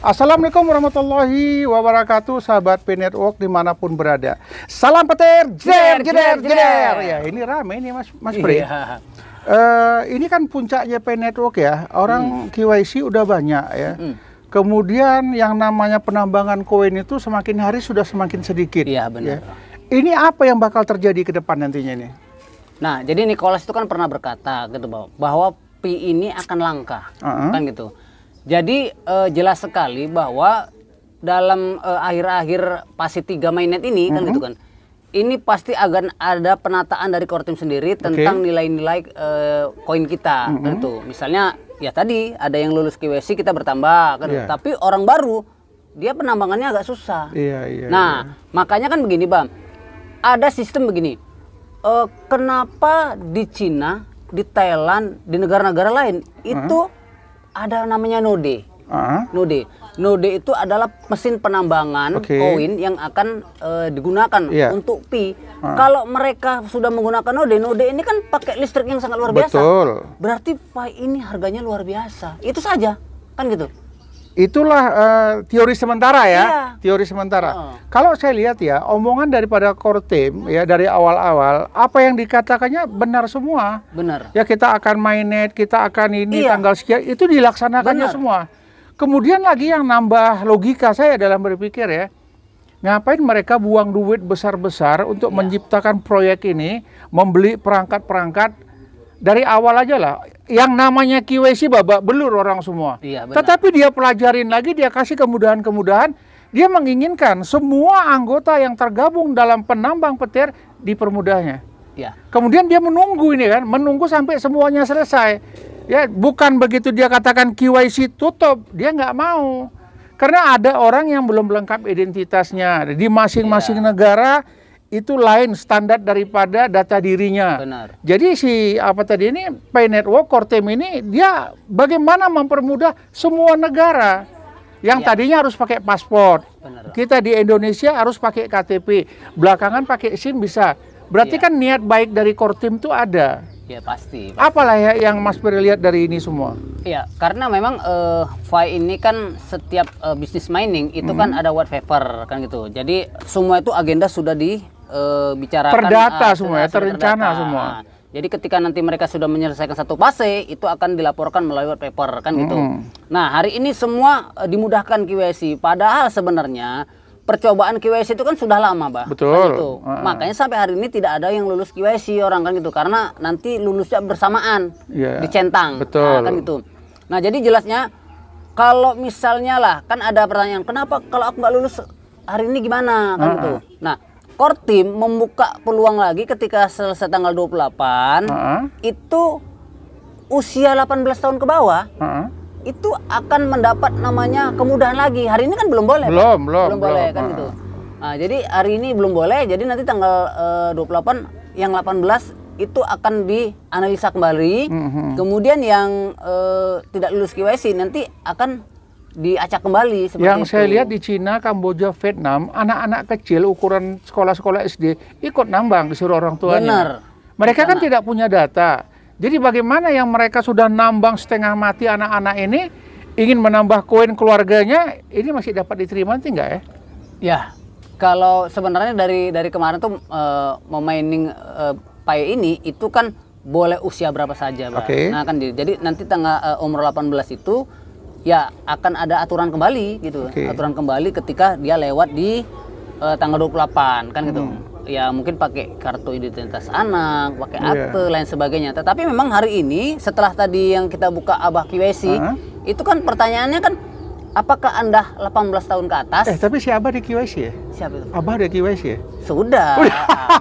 Assalamualaikum warahmatullahi wabarakatuh, sahabat P Network dimanapun berada. Salam petir, jeder, jeder, jeder. Ya, ini rame ini Mas Pri. Iya. Ini kan puncaknya P Network ya. Orang KYC udah banyak ya. Kemudian yang namanya penambangan koin itu semakin hari sudah semakin sedikit. Iya, benar. Ya. Ini apa yang bakal terjadi ke depan nantinya ini? Nah, jadi Nicholas itu kan pernah berkata gitu bahwa Pi ini akan langka, kan gitu. Jadi jelas sekali bahwa dalam akhir-akhir fase 3 mainnet ini kan gitu kan. Ini pasti akan ada penataan dari core team sendiri tentang nilai-nilai koin kita kan tuh. Misalnya ya tadi ada yang lulus KYC kita bertambah kan. Tapi orang baru dia penambangannya agak susah. Nah, makanya kan begini, Bang. Ada sistem begini. Kenapa di Cina, di Thailand, di negara-negara lain itu ada namanya node. Node itu adalah mesin penambangan koin yang akan digunakan untuk Pi. Kalau mereka sudah menggunakan node ini kan pakai listrik yang sangat luar biasa. Berarti Pi ini harganya luar biasa. Itu saja, kan gitu. Itulah teori sementara ya, teori sementara. Kalau saya lihat ya, omongan daripada core team ya dari awal-awal, apa yang dikatakannya benar semua. Benar. Ya kita akan mainnet, kita akan ini tanggal sekian, itu dilaksanakannya semua. Kemudian lagi yang nambah logika saya dalam berpikir ya, ngapain mereka buang duit besar-besar untuk menciptakan proyek ini, membeli perangkat-perangkat. Dari awal aja lah, yang namanya KYC babak belur orang semua. Tetapi dia pelajarin lagi, dia kasih kemudahan-kemudahan. Dia menginginkan semua anggota yang tergabung dalam penambang petir dipermudahnya. Kemudian dia menunggu ini kan, menunggu sampai semuanya selesai. Ya, bukan begitu dia katakan KYC tutup, dia nggak mau. Karena ada orang yang belum lengkap identitasnya di masing-masing negara. Itu lain standar daripada data dirinya. Jadi si apa tadi ini P Network core team ini dia bagaimana mempermudah semua negara yang tadinya harus pakai paspor. Kita di Indonesia harus pakai KTP. Belakangan pakai SIM bisa. Berarti kan niat baik dari core team itu ada. Ya pasti. Apalah ya yang Mas Pri lihat dari ini semua? Iya, karena memang Fi ini kan setiap bisnis mining itu kan ada white paper kan gitu. Jadi semua itu agenda sudah dibicarakan. Perdata semua ya, terencana semua. Jadi ketika nanti mereka sudah menyelesaikan satu fase, itu akan dilaporkan melalui white paper kan gitu. Nah, hari ini semua dimudahkan KYC. Padahal sebenarnya percobaan KYC itu kan sudah lama, Bah. Betul. Kan gitu. Makanya sampai hari ini tidak ada yang lulus KYC orang kan gitu. Karena nanti lulusnya bersamaan, dicentang. Betul. Nah, kan gitu. Nah, jadi jelasnya kalau misalnya lah, kan ada pertanyaan, kenapa kalau aku nggak lulus hari ini gimana kan gitu. Nah, core team membuka peluang lagi ketika selesai tanggal 28 itu usia 18 tahun ke bawah itu akan mendapat namanya kemudahan lagi. Hari ini kan belum boleh. Belum boleh kan gitu. Nah, jadi hari ini belum boleh, jadi nanti tanggal 28 yang 18 itu akan dianalisa kembali. Kemudian yang tidak lulus KYC nanti akan diacak kembali seperti yang itu. Saya lihat di Cina, Kamboja, Vietnam, anak-anak kecil ukuran sekolah-sekolah SD ikut nambang disuruh orang tuanya. Mereka kan tidak punya data. Jadi bagaimana yang mereka sudah nambang setengah mati anak-anak ini ingin menambah koin keluarganya, ini masih dapat diterima nanti enggak ya? Ya, kalau sebenarnya dari kemarin tuh memining Pi ini itu kan boleh usia berapa saja, Bang. Nah kan jadi nanti tanggal umur 18 itu ya akan ada aturan kembali gitu. Aturan kembali ketika dia lewat di tanggal 28 kan gitu. Ya mungkin pakai kartu identitas anak, pakai akte lain sebagainya. Tetapi memang hari ini setelah tadi yang kita buka Abah KYC, itu kan pertanyaannya kan apakah Anda 18 tahun ke atas? Tapi si Abah di KYC ya? Siapa itu? Abah ada KYC ya? Sudah.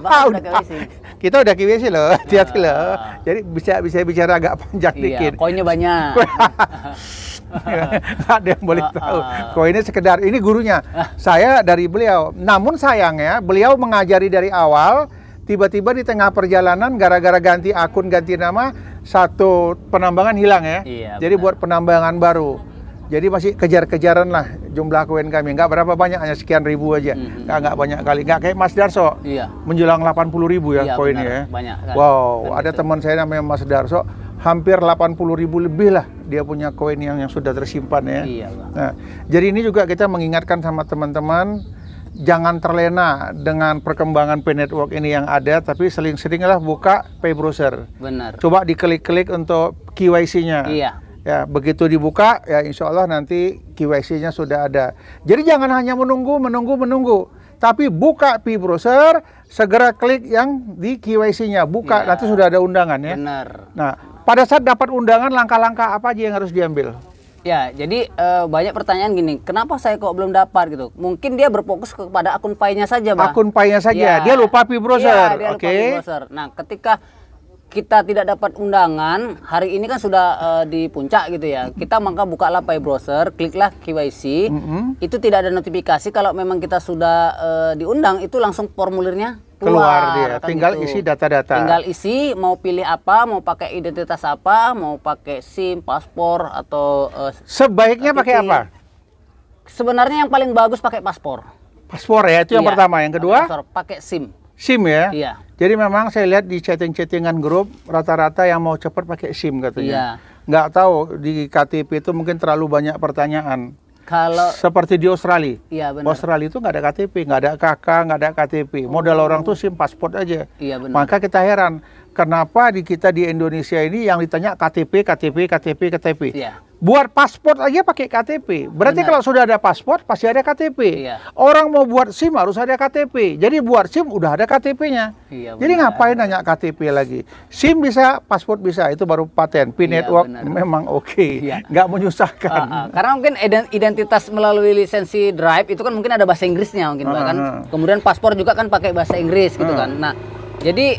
Abah udah KYC. Kita udah KYC loh, hati-hati loh. Jadi bisa bicara agak panjang dikit. Koinnya banyak. Nggak ada yang boleh tahu. Koinnya sekedar ini gurunya. Saya dari beliau. Namun sayangnya beliau mengajari dari awal. Tiba-tiba di tengah perjalanan gara-gara ganti akun, ganti nama, satu penambangan hilang ya. Jadi buat penambangan baru. Jadi masih kejar-kejaran lah jumlah koin kami. Nggak berapa banyak, hanya sekian ribu aja. Nggak banyak kali. Nggak kayak Mas Darso. Menjelang 80.000 ya koinnya ya. Banyak. Wow, ada teman saya namanya Mas Darso. hampir 80.000 lebih lah dia punya koin yang sudah tersimpan ya. Iya, Bang. Nah, jadi ini juga kita mengingatkan sama teman-teman, jangan terlena dengan perkembangan Pay Network ini yang ada, tapi sering-seringlah buka Pay Browser. Benar. Coba diklik-klik untuk KYC-nya. Iya. Ya, begitu dibuka, ya insya Allah nanti KYC-nya sudah ada. Jadi jangan hanya menunggu, tapi buka Pay Browser, segera klik yang di KYC-nya, buka, nanti sudah ada undangan ya. Benar. Nah, pada saat dapat undangan, langkah-langkah apa aja yang harus diambil? Ya, jadi banyak pertanyaan gini, kenapa saya kok belum dapat gitu? Mungkin dia berfokus kepada akun Pai-nya saja, Bang. Akun Pai-nya saja, dia lupa Pay Browser. Iya, dia lupa Pay Browser. Nah, ketika kita tidak dapat undangan, hari ini kan sudah di puncak gitu ya. Kita maka bukalah Pay Browser, kliklah KYC. Itu tidak ada notifikasi kalau memang kita sudah diundang, itu langsung formulirnya keluar dia. Kan Tinggal gitu. isi data-data. Tinggal isi mau pilih apa, mau pakai identitas apa, mau pakai SIM, paspor atau sebaiknya pakai apa? Sebenarnya yang paling bagus pakai paspor. Paspor ya, itu yang pertama. Yang kedua? Pakai SIM. SIM ya? Iya. Jadi memang saya lihat di chatting-chattingan grup, rata-rata yang mau cepat pakai SIM katanya. Iya. Nggak tahu, di KTP itu mungkin terlalu banyak pertanyaan. Kalau seperti di Australia. Iya, benar. Australia itu nggak ada KTP, nggak ada KK, nggak ada KTP. Modal orang tuh SIM paspor aja. Iya, benar. Maka kita heran, kenapa kita di Indonesia ini yang ditanya KTP. Iya. Buat paspor aja pakai KTP. Berarti kalau sudah ada paspor pasti ada KTP. Iya. Orang mau buat SIM harus ada KTP. Jadi buat SIM udah ada KTP-nya. Iya, jadi ngapain nanya KTP lagi? SIM bisa, paspor bisa, itu baru paten. Pay Network memang oke, nggak menyusahkan. Karena mungkin identitas melalui lisensi Drive itu kan mungkin ada bahasa Inggrisnya mungkin bahkan. Kemudian paspor juga kan pakai bahasa Inggris gitu kan. Nah, jadi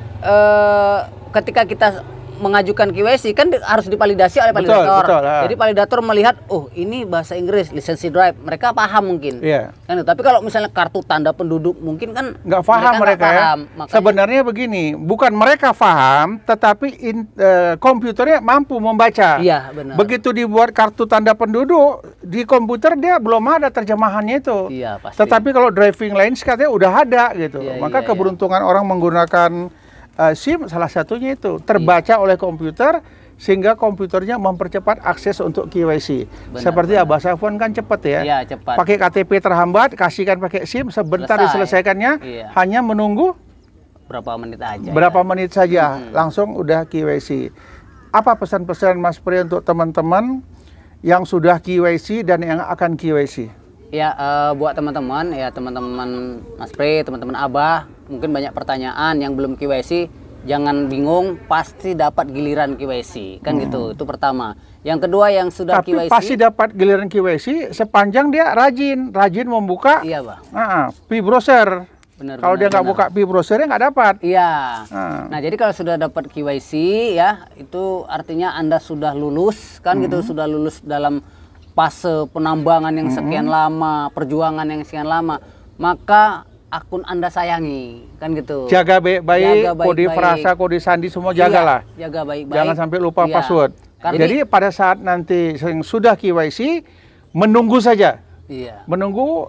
ketika kita mengajukan KYC kan harus dipalidasi oleh validator. Betul, jadi validator melihat, oh ini bahasa Inggris, lisensi Drive, mereka paham mungkin. Iya. Kan, tapi kalau misalnya kartu tanda penduduk mungkin kan nggak paham mereka ya. Makanya, sebenarnya begini, bukan mereka paham, tetapi komputernya mampu membaca. Iya, benar. Begitu dibuat kartu tanda penduduk di komputer dia belum ada terjemahannya itu. Iya, pasti. Tetapi kalau driving license katanya udah ada gitu. Iya, Maka keberuntungan orang menggunakan SIM salah satunya itu terbaca oleh komputer sehingga komputernya mempercepat akses untuk KYC. Seperti Abah Safwan kan cepat ya. Iya, cepat. Pakai KTP terhambat, kasihkan pakai SIM, sebentar diselesaikannya, hanya menunggu berapa menit aja. Berapa menit saja, langsung udah KYC. Apa pesan-pesan Mas Pri untuk teman-teman yang sudah KYC dan yang akan KYC? Ya, buat teman-teman, ya teman-teman Mas Pri, teman-teman Abah, mungkin banyak pertanyaan yang belum KYC, jangan bingung, pasti dapat giliran KYC, kan gitu. Itu pertama. Yang kedua yang sudah KYC. Tapi pasti dapat giliran KYC sepanjang dia rajin membuka. Iya, Bang. Pay Browser. Kalau dia nggak buka Pay Browser-nya nggak dapat. Iya. Nah, jadi kalau sudah dapat KYC ya, itu artinya Anda sudah lulus, kan gitu, sudah lulus dalam fase penambangan yang sekian lama, perjuangan yang sekian lama, maka akun Anda sayangi, kan gitu. Jaga baik-baik, kode frasa, kode sandi semua jagalah. Jaga baik-baik. Jangan sampai lupa password. Jadi pada saat nanti sudah KYC, menunggu saja. Iya. Menunggu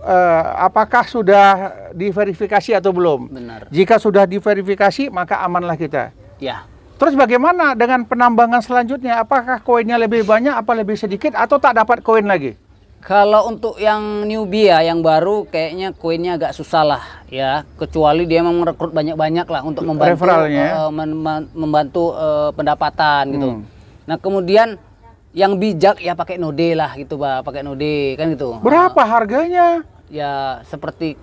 apakah sudah diverifikasi atau belum. Benar. Jika sudah diverifikasi, maka amanlah kita. Ya. Terus bagaimana dengan penambangan selanjutnya? Apakah koinnya lebih banyak, apa lebih sedikit, atau tak dapat koin lagi? Kalau untuk yang newbie ya, yang baru kayaknya koinnya agak susah lah ya. Kecuali dia memang merekrut banyak-banyak lah untuk membantu membantu pendapatan gitu. Nah kemudian yang bijak ya pakai node lah gitu, Pak, pakai node kan gitu. Berapa harganya? Ya seperti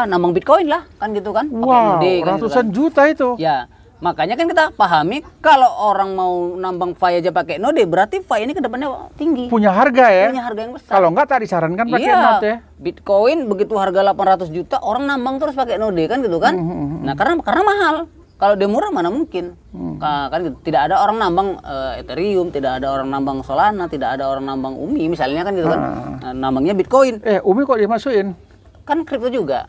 nambang Bitcoin lah kan gitu kan. Wow, node, kan, ratusan gitu kan. Juta itu. Ya. Makanya kan kita pahami kalau orang mau nambang Pai aja pakai node berarti Pai ini kedepannya tinggi. Punya harga ya? Punya harga yang besar. Kalau enggak tak disarankan pakai node ya? Bitcoin begitu harga 800 juta orang nambang terus pakai node kan gitu kan? Nah karena mahal. Kalau dia murah mana mungkin? Kan gitu. Tidak ada orang nambang Ethereum, tidak ada orang nambang Solana, tidak ada orang nambang Umi misalnya kan gitu kan? Nah, nambangnya Bitcoin. Umi kok dimasukin? Kan kripto juga.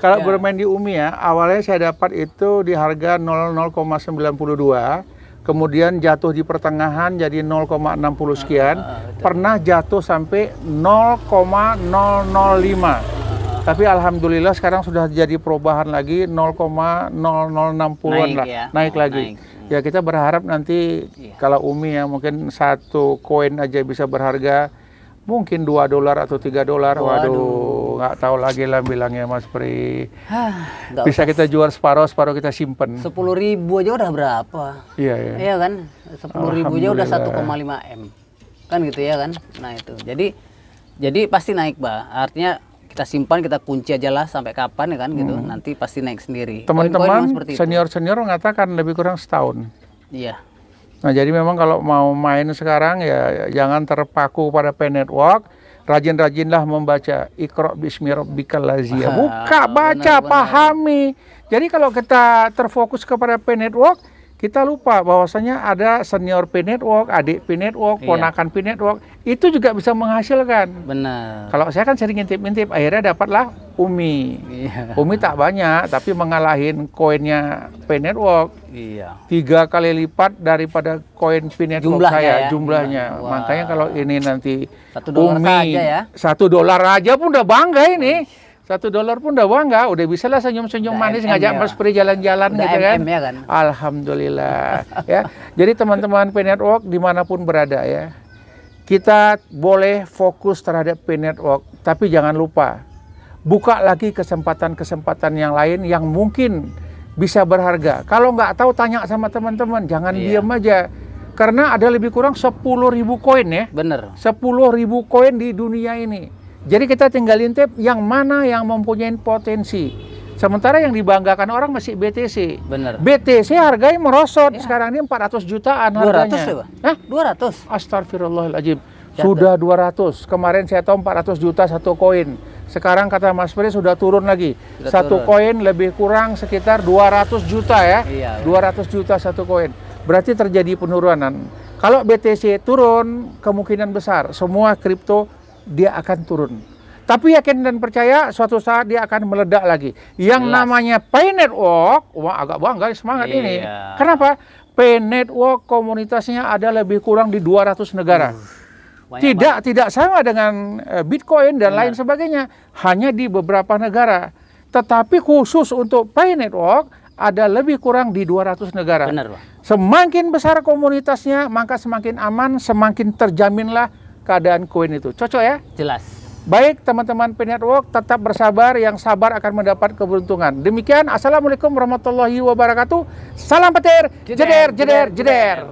Kalau bermain di Umi ya, awalnya saya dapat itu di harga 0,92, kemudian jatuh di pertengahan jadi 0,60 sekian, pernah jatuh sampai 0,005. Tapi alhamdulillah sekarang sudah jadi perubahan lagi 0,0060-an lah, naik lagi. Ya kita berharap nanti kalau Umi ya mungkin satu koin aja bisa berharga mungkin $2 atau $3. Waduh, nggak tahu lagi lah bilangnya Mas Pri. Bisa kita jual separuh kita simpen. 10.000 aja udah berapa? Iya ya. Iya kan? 10.000 aja udah 1,5 M. Kan gitu ya kan? Nah itu. Jadi pasti naik, Bah. Artinya kita simpan, kita kunci aja lah sampai kapan ya kan gitu. Nanti pasti naik sendiri. Teman-teman senior mengatakan lebih kurang setahun. Iya. Nah jadi memang kalau mau main sekarang ya jangan terpaku pada Pay Network. Rajin-rajinlah membaca Iqra bismi rabbikal ladzi. Buka, baca, pahami. Jadi kalau kita terfokus kepada Pay Network, kita lupa bahwasanya ada senior Pay Network, adik Pay Network, ponakan Pay Network, itu juga bisa menghasilkan. Benar. Kalau saya kan sering ngintip-ngintip, akhirnya dapatlah Umi. Iya. Umi tak banyak, tapi mengalahin koinnya Pay Network. Iya. 3 kali lipat daripada koin Pay Network saya, jumlahnya. Wah. Makanya kalau ini nanti $1 Umi, saja ya. $1 aja pun udah bangga ini. $1 pun udah bangga, udah bisa lah senyum-senyum manis ngajak Mas Pri jalan-jalan gitu kan. Ya kan. Alhamdulillah ya. Jadi teman-teman Pay Network dimanapun berada ya, kita boleh fokus terhadap Pay Network, tapi jangan lupa buka lagi kesempatan-kesempatan yang lain yang mungkin bisa berharga. Kalau nggak tahu tanya sama teman-teman, jangan diam aja. Karena ada lebih kurang 10.000 koin ya. Bener. 10.000 koin di dunia ini. Jadi kita tinggal intip yang mana yang mempunyai potensi. Sementara yang dibanggakan orang masih BTC. Bener. BTC harganya merosot. Sekarang ini 400 jutaan harganya. 200 ya, Pak? Hah? 200? Astagfirullahaladzim. Sudah 200. Kemarin saya tahu 400 juta satu koin. Sekarang kata Mas Pri sudah turun lagi. Satu koin lebih kurang sekitar 200 juta ya. Iya, 200 juta satu koin. Berarti terjadi penurunan. Kalau BTC turun, kemungkinan besar semua kripto dia akan turun. Tapi yakin dan percaya suatu saat dia akan meledak lagi. Yang namanya Pay Network, wah agak bangga semangat ini. Kenapa? Pay Network komunitasnya ada lebih kurang di 200 negara. Tidak sama dengan Bitcoin dan lain sebagainya. Hanya di beberapa negara. Tetapi khusus untuk Pay Network ada lebih kurang di 200 negara. Benar, Pak. Semakin besar komunitasnya, maka semakin aman, semakin terjaminlah keadaan koin itu. Cocok ya? Jelas. Baik teman-teman Pay Network, tetap bersabar, yang sabar akan mendapat keberuntungan. Demikian, Assalamualaikum warahmatullahi wabarakatuh. Salam petir, jeder, jeder, jeder.